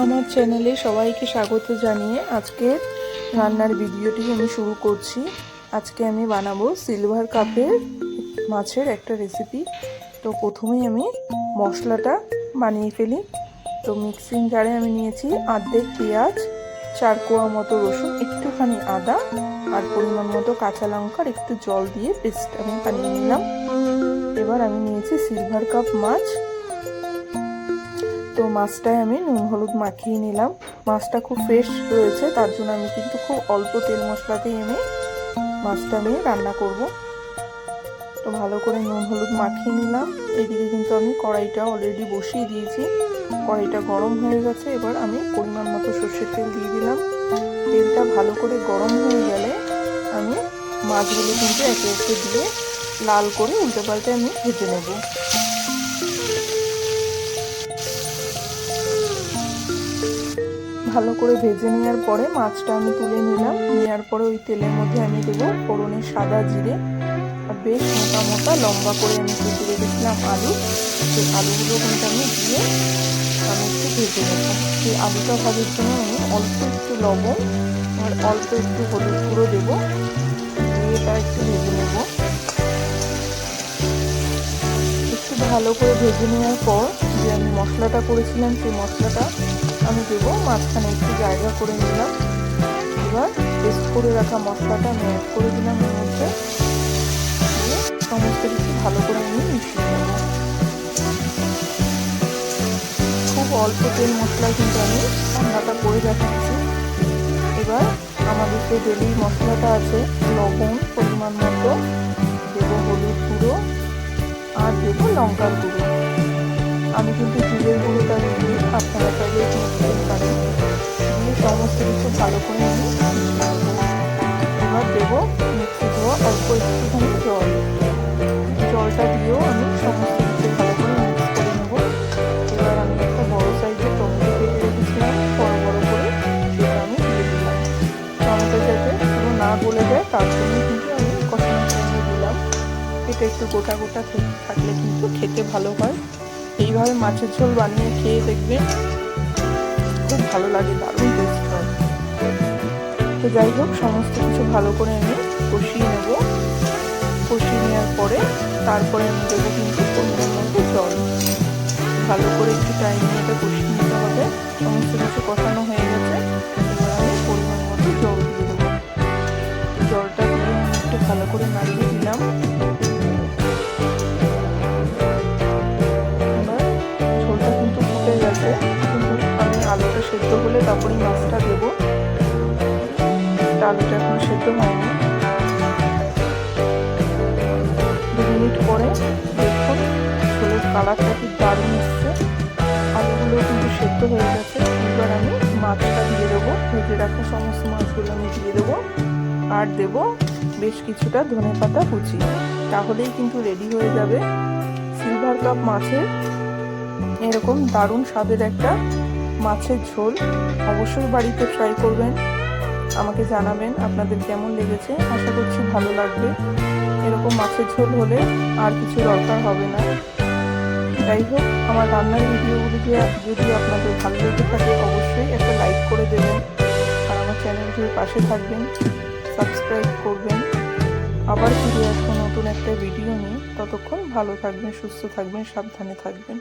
আমার চ্যানেলে সবাইকে স্বাগত জানিয়ে আজকের রান্নার ভিডিওটি আমি শুরু করছি। আজকে আমি বানাবো সিলভার কাপের মাছের একটা রেসিপি। তো প্রথমেই আমি মশলাটা বানিয়ে ফেলি। তো মিক্সিং জারে আমি নিয়েছি অর্ধেক পেঁয়াজ, 4 কোয়া মতো রসুন, একটুখানি আদা আর পরিমাণ মতো কাঁচা লঙ্কার একটু জল দিয়ে পেস্ট আমি বানিয়ে নিলাম। এবার আমি নিয়েছি সিলভার কাপ মাছ। তো মাছটায় আমি নুন হলুদ মাখিয়ে নিলাম। মাছটা খুব ফ্রেশ রয়েছে, তার জন্য আমি কিন্তু খুব অল্প তেল মশলাতেই মাছটা আমি রান্না করব। তো ভালো করে নুন হলুদ মাখিয়ে নিলাম। এদিকে কিন্তু আমি কড়াইটা অলরেডি বসিয়ে দিয়েছি, কড়াইটা গরম হয়ে গেছে। এবার আমি পরিমাণ মতো সর্ষের তেল দিয়ে দিলাম। তেলটা ভালো করে গরম হয়ে গেলে আমি মাছগুলো কিন্তু একে একে দিয়ে লাল করে উল্টে পাল্টে আমি ভেজে নেব। ভালো করে ভেজে নেওয়ার পরে মাছটা আমি তুলে নিলাম। নেওয়ার পরে ওই তেলের মধ্যে আমি দেবো ফোড়নে সাদা জিরে আর বেশ মোটা মোটা লম্বা করে আমি কেটে রেখেছিলাম আলু। সেই আলুগুলো কিন্তু আমি দিয়ে আমি একটু ভেজে নেব। সেই আলুটা ভাজার জন্য আমি অল্প একটু লবণ আর অল্প একটু হলুদ গুঁড়ো দেবো, দিয়ে তা একটু ভেজে নেব। একটু ভালো করে ভেজে নেওয়ার পর যে আমি মশলাটা করেছিলাম সেই মশলাটা আমি দেবো। মাঝখানে একটু জায়গা করে নিলাম। এবার পেস্ট করে রাখা মশলাটা আমি অ্যাড করে দিলাম এর মধ্যে, দিয়ে সমস্ত কিছু ভালো করে আমি মিশিয়ে নেব। খুব অল্প তেল মশলায় কিন্তু আমি রান্নাটা করে রাখছি। এবার আমাদের যে ডেলি মশলাটা আছে, লবণ পরিমাণ মতো দেবো, হলুদ গুঁড়ো আর দেবো লঙ্কার গুঁড়ো। আমি কিন্তু জিরের গুঁড়োটা দিই, আপনারা চাইলে দিতে পারেন। দিয়ে সমস্ত কিছু ভালো করে আমি এবার দেবো মিক্সি দেওয়া অল্প একটুখানি জলটা দিয়েও আমি সমস্ত কিছু ভালো করে মিক্স করে নেবো। এবার আমি একটা বড় সাইজের টমেটো কেটে রেখেছিলাম বড় বড় করে, সেটা আমি দিয়ে দিলাম। টমেটো যাতে পুরো না গলে যায় তার জন্য কিন্তু আমি কষানোর টাইমে দিলাম। এটা একটু গোটা গোটা থাকলে কিন্তু খেতে ভালো হয়। এইভাবে মাছের ঝোল বানিয়ে খেয়ে দেখবেন, খুব ভালো লাগে, দারুণ টেস্ট হয়। তো যাই হোক, সমস্ত কিছু ভালো করে আমি কষিয়ে নেব। কষিয়ে নেওয়ার পরে তারপরে আমি দেবো কিন্তু পরিমাণ মতো জল। ভালো করে একটু টাইম নিয়ে এটা কষিয়ে নিতে হবে। সমস্ত কিছু কষানো হয়ে গেছে, এবার আমি পরিমাণ মতো জল দিয়ে দেবো। জলটা দিয়ে আমি একটু ভালো করে নাড়িয়ে দিলাম। আলুটা সেদ্ধ হলে তারপরে মাছটা দেবো। আলুটা এখন সেদ্ধ হয়নি। 2 মিনিট পরে দেখুন ঝোলের কালারটা কি দারুণ এসছে। আলুগুলো কিন্তু সেদ্ধ হয়ে গেছে। এবার আমি মাছটা দিয়ে দেবো, ভেজে রাখা সমস্ত মাছগুলো আমি দিয়ে দেবো আর দেবো বেশ কিছুটা ধনেপাতা কুচি। তাহলেই কিন্তু রেডি হয়ে যাবে সিলভার কাপ মাছের এরকম দারুণ স্বাদের একটা মাছের ঝোল। অবশ্যই বাড়িতে ট্রাই করবেন, আমাকে জানাবেন আপনাদের কেমন লেগেছে। আশা করছি ভালো লাগবে। এরকম মাছের ঝোল হলে আর কিছু দরকার হবে না। যাই হোক, আমার রান্নার ভিডিওগুলি যদি আপনাদের ভালো লেগে থাকে অবশ্যই একটা লাইক করে দেবেন আর আমার চ্যানেলটির পাশে থাকবেন, সাবস্ক্রাইব করবেন। আবার ফিরে আসবো নতুন একটা ভিডিও নিয়ে। ততক্ষণ ভালো থাকবেন, সুস্থ থাকবেন, সাবধানে থাকবেন।